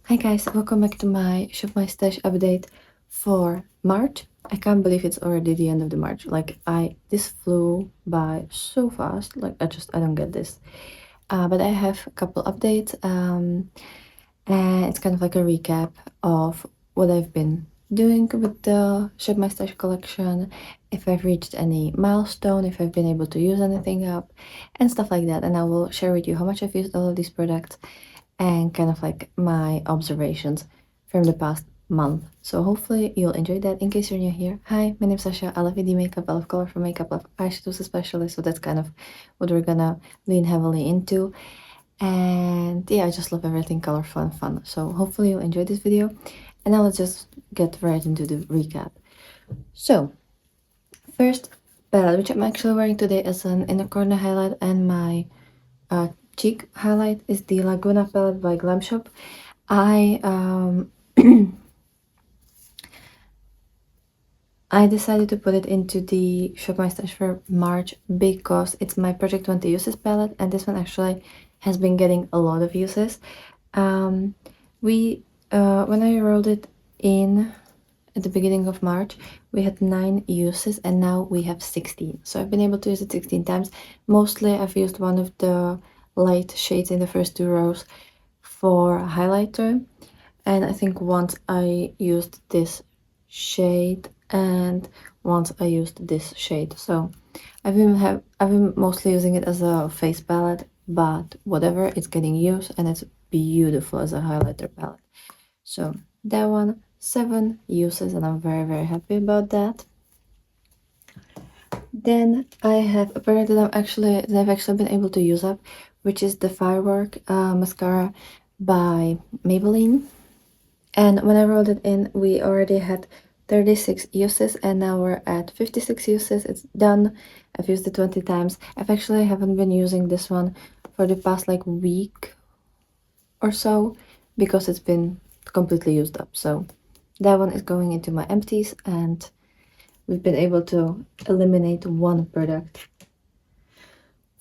Hi guys, welcome back to my Shop My Stash update for March. I can't believe it's already the end of the March. This flew by so fast. I don't get this. But I have a couple updates. And it's kind of like a recap of what I've been doing with the Shop My Stash collection, if I've reached any milestone, if I've been able to use anything up, and stuff like that. And I will share with you how much I've used all of these products and kind of like my observations from the past month. So hopefully you'll enjoy that. In case you're new here, hi, my name's Sasha. I love 3D makeup, I love colorful makeup, I love eyeshadows especially. So that's kind of what we're gonna lean heavily into. And yeah, I just love everything colorful and fun. So hopefully you'll enjoy this video. And now let's just get right into the recap. So first palette, which I'm actually wearing today as an inner corner highlight, and my cheek highlight is the Laguna palette by Glamshop. I decided to put it into the Shop My Stash for March because it's my Project 20 uses palette, and this one actually has been getting a lot of uses. When I rolled it in at the beginning of March, we had 9 uses, and now we have 16. So I've been able to use it 16 times. Mostly I've used one of the light shades in the first 2 rows for highlighter, and I think once I used this shade and once I used this shade. So I've been mostly using it as a face palette, but whatever, it's getting used and it's beautiful as a highlighter palette. So that one, 7 uses, and I'm very happy about that. Then I have a product that I've actually been able to use up, which is the Firework mascara by Maybelline. And when I rolled it in, we already had 36 uses, and now we're at 56 uses. It's done. I've used it 20 times. Haven't been using this one for the past week or so because it's been completely used up. So that one is going into my empties, and we've been able to eliminate one product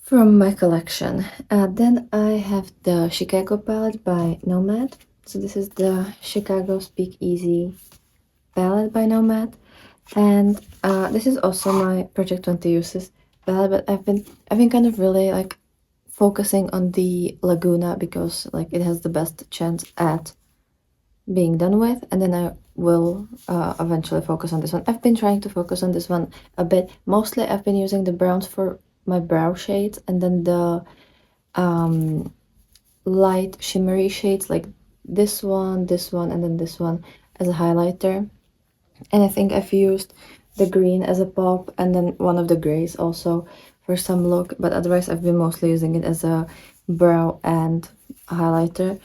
from my collection. Then I have the Chicago palette by Nomad. So this is the Chicago Speakeasy palette by Nomad, and this is also my Project 20 uses palette. But I've been kind of really focusing on the Laguna because it has the best chance at being done with, and then I will eventually focus on this one. I've been trying to focus on this one a bit. Mostly I've been using the browns for my brow shades, and then the light shimmery shades like this one, and then this one as a highlighter. And I think I've used the green as a pop, and then one of the grays also for some look, but otherwise I've been mostly using it as a brow and highlighter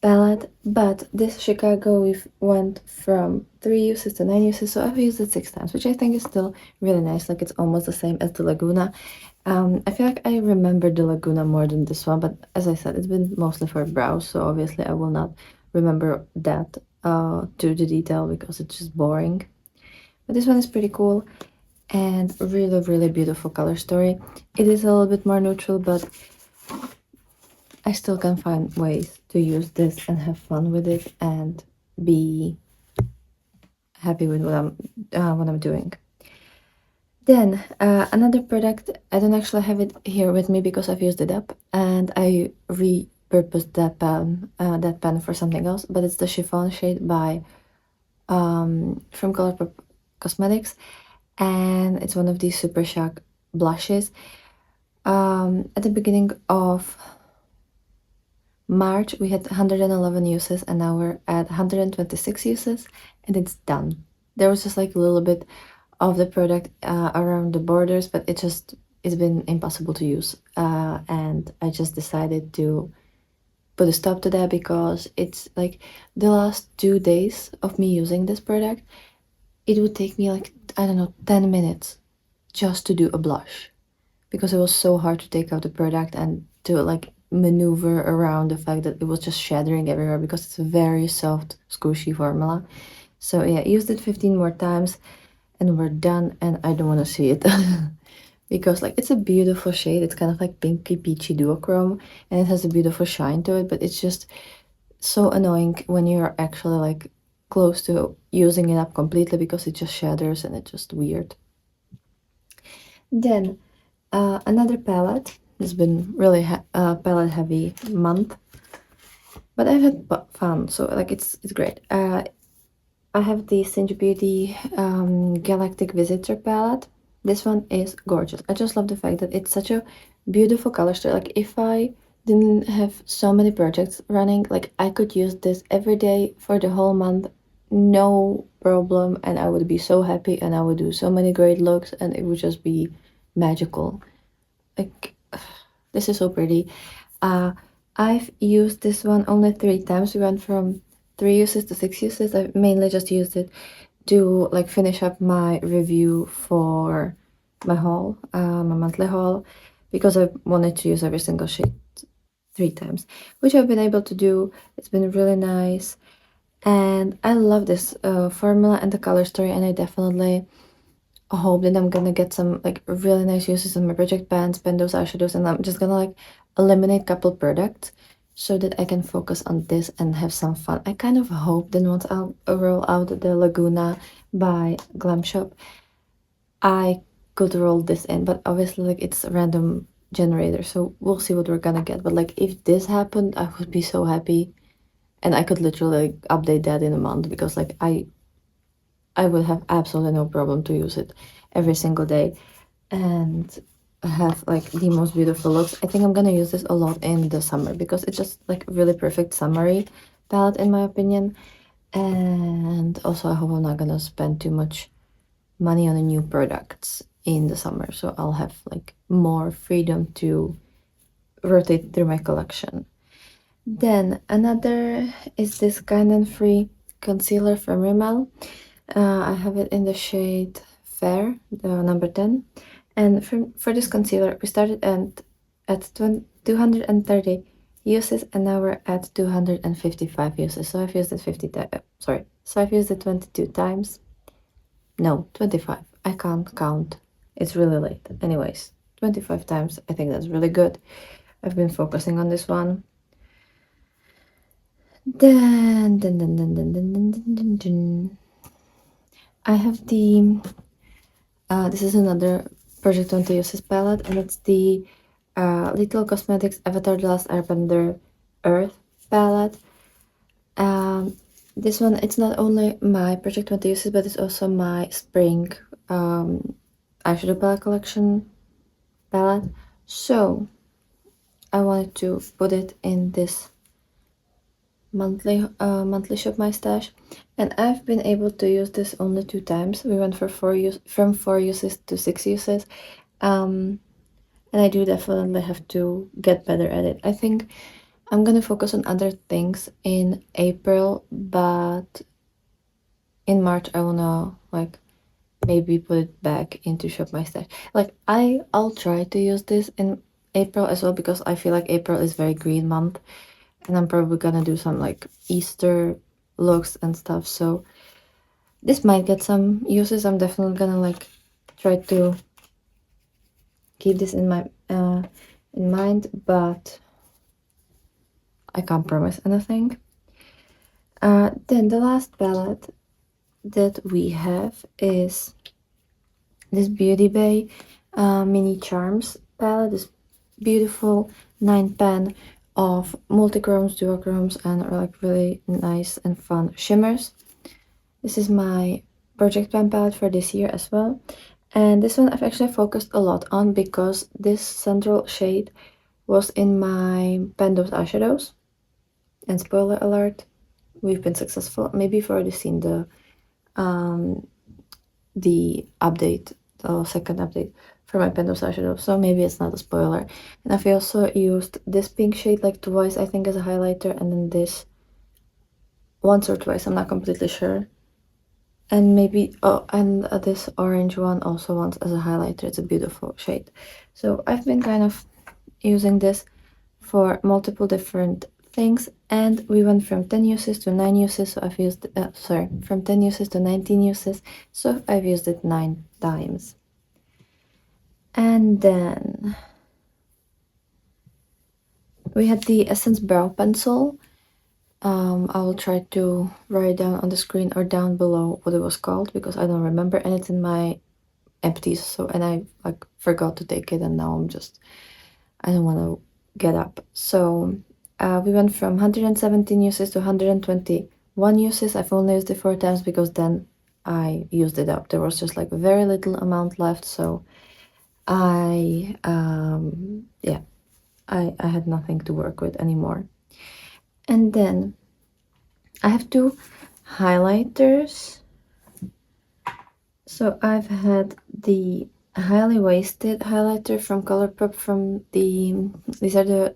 palette. But this Chicago, we've went from 3 uses to 9 uses, so I've used it 6 times, which I think is still really nice. It's almost the same as the Laguna. I feel like I remember the Laguna more than this one, but as I said, it's been mostly for brows, so obviously I will not remember that to the detail because it's just boring. But this one is pretty cool and really beautiful color story. It is a little bit more neutral, but I still can find ways to use this and have fun with it and be happy with what I'm doing. Then another product, I don't actually have it here with me because I've used it up, and I repurposed that pen for something else, but it's the Chiffon shade by from Colourpop Cosmetics, and it's one of these Super Shock blushes. At the beginning of March we had 111 uses, and now we're at 126 uses, and it's done. There was just a little bit of the product around the borders, but it's been impossible to use, and I just decided to put a stop to that because it's the last 2 days of me using this product, it would take me I don't know, 10 minutes just to do a blush because it was so hard to take out the product and to maneuver around the fact that it was just shattering everywhere because it's a very soft squishy formula. So yeah, I used it 15 more times and we're done, and I don't want to see it because it's a beautiful shade. It's kind of pinky peachy duochrome, and it has a beautiful shine to it, but it's just so annoying when you're actually like close to using it up completely because it just shatters and it's just weird. Then another palette. It's been really palette heavy month, but I've had fun, so like it's great. I have the Cinch Beauty Galactic Visitor palette. This one is gorgeous. I just love the fact that it's such a beautiful color story. Like if I didn't have so many projects running, like I could use this every day for the whole month, no problem, and I would be so happy and I would do so many great looks and it would just be magical. Like this is so pretty. I've used this one only 3 times. We went from 3 uses to 6 uses. I mainly just used it to like finish up my review for my haul, my monthly haul, because I wanted to use every single shade 3 times, which I've been able to do. It's been really nice, and I love this formula and the color story, and I definitely hope that I'm gonna get some like really nice uses on my project pans, pen those eyeshadows, and I'm just gonna like eliminate a couple products so that I can focus on this and have some fun. I kind of hope that once I'll roll out the Laguna by Glamshop, I could roll this in, but obviously like it's a random generator, so we'll see what we're gonna get. But like if this happened, I would be so happy, and I could literally like update that in a month because like I would have absolutely no problem to use it every single day and have like the most beautiful looks. I think I'm gonna use this a lot in the summer because it's just like really perfect summery palette in my opinion. And also I hope I'm not gonna spend too much money on the new products in the summer, so I'll have like more freedom to rotate through my collection. Then another is this Kind and Free concealer from Rimmel. I have it in the shade Fair, the number 10. And for this concealer, we started at 230 uses, and now we're at 255 uses. So I've used it 50 times. Sorry. So I've used it 22 times. No, 25. I can't count. It's really late. Anyways, 25 times. I think that's really good. I've been focusing on this one. Then. I have the this is another Project 20 Uses palette, and it's the Little Cosmetics Avatar The Last Airbender Earth palette. This one, it's not only my Project 20 Uses, but it's also my spring eyeshadow palette collection palette. So I wanted to put it in this monthly shop my stash, and I've been able to use this only 2 times. We went for from 4 uses to 6 uses, and I do definitely have to get better at it. I think I'm gonna focus on other things in April, but in March I wanna like maybe put it back into shop my stash. Like I'll try to use this in April as well because I feel like April is very green month, and I'm probably gonna do some like Easter looks and stuff, so this might get some uses. I'm definitely gonna like try to keep this in my in mind, but I can't promise anything. Then the last palette that we have is this Beauty Bay Mini Charms palette, this beautiful 9 pan of multichromes, duochromes, and like really nice and fun shimmers. This is my project pan palette for this year as well, and this one I've actually focused a lot on because this central shade was in my Pandos eyeshadows, and spoiler alert, we've been successful. Maybe you've already seen the update, the second update for my Pandos eyeshadow, so maybe it's not a spoiler. And I've also used this pink shade like twice, I think, as a highlighter, and then this once or twice, I'm not completely sure. And maybe, oh, and this orange one also once as a highlighter. It's a beautiful shade. So I've been kind of using this for multiple different things, and we went from 10 uses to 9 uses, so I've used from 10 uses to 19 uses, so I've used it 9 times. And then we had the Essence Brow Pencil. I will try to write down on the screen or down below what it was called because I don't remember, and it's in my empties. So, and I like forgot to take it, and now I don't want to get up. So we went from 117 uses to 121 uses. I've only used it 4 times because then I used it up. There was just like very little amount left, so I yeah, I had nothing to work with anymore. And then I have two highlighters. So I've had the highly wasted highlighter from Colourpop these are the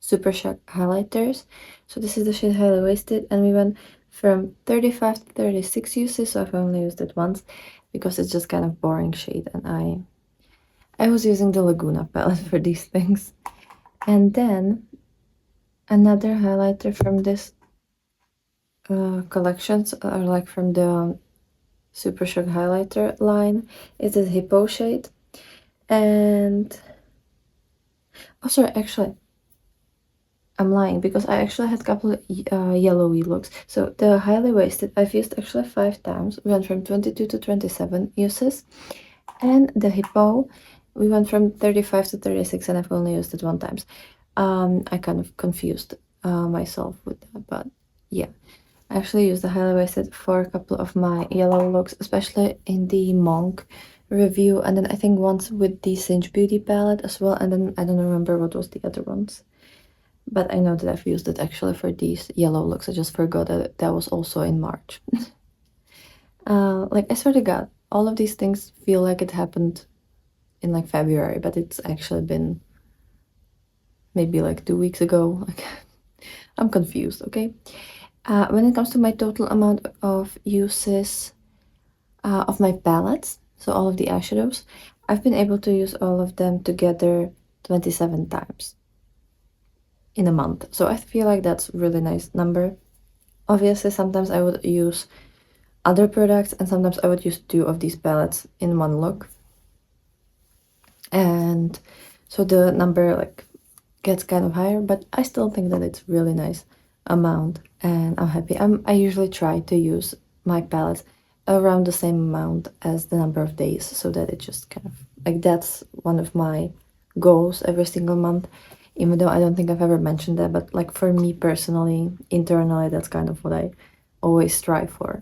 Super Shock highlighters. So this is the shade highly wasted, and we went from 35 to 36 uses, so I've only used it once because it's just kind of boring shade, and I was using the Laguna palette for these things. And then another highlighter from this collections, or like from the Super Shock highlighter line, is this Hippo shade. And oh, sorry, actually I'm lying because I actually had a couple of yellowy looks. So the highly wasted I've used actually 5 times. We went from 22 to 27 uses. And the Hippo, we went from 35 to 36, and I've only used it 1 time. I kind of confused myself with that, but yeah. I actually used the highly wasted for a couple of my yellow looks, especially in the Monk review, and then I think once with the Singe Beauty palette as well, and then I don't remember what was the other ones. But I know that I've used it actually for these yellow looks. I just forgot that that was also in March. Like, I swear to God, all of these things feel like it happened in like February, but it's actually been maybe like 2 weeks ago. Like, I'm confused, okay? When it comes to my total amount of uses of my palettes, so all of the eyeshadows, I've been able to use all of them together 27 times in a month. So I feel like that's a really nice number. Obviously, sometimes I would use other products, and sometimes I would use 2 of these palettes in one look. And so the number like gets kind of higher, but I still think that it's really nice amount, and I'm happy. I usually try to use my palettes around the same amount as the number of days, so that it just kind of like that's one of my goals every single month, even though I don't think I've ever mentioned that, but like for me personally, internally, that's kind of what I always strive for.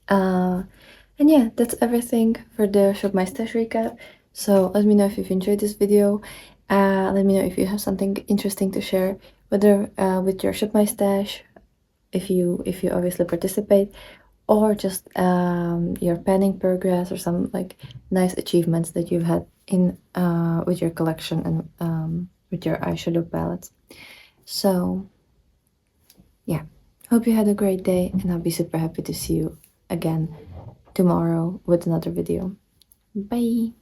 And yeah, that's everything for the Shop My Stash recap. So let me know if you've enjoyed this video. Let me know if you have something interesting to share, whether with your Shop My Stash, if you obviously participate, or just your panning progress or some like nice achievements that you've had in with your collection and with your eyeshadow palettes. So yeah, hope you had a great day, and I'll be super happy to see you again tomorrow with another video. Bye!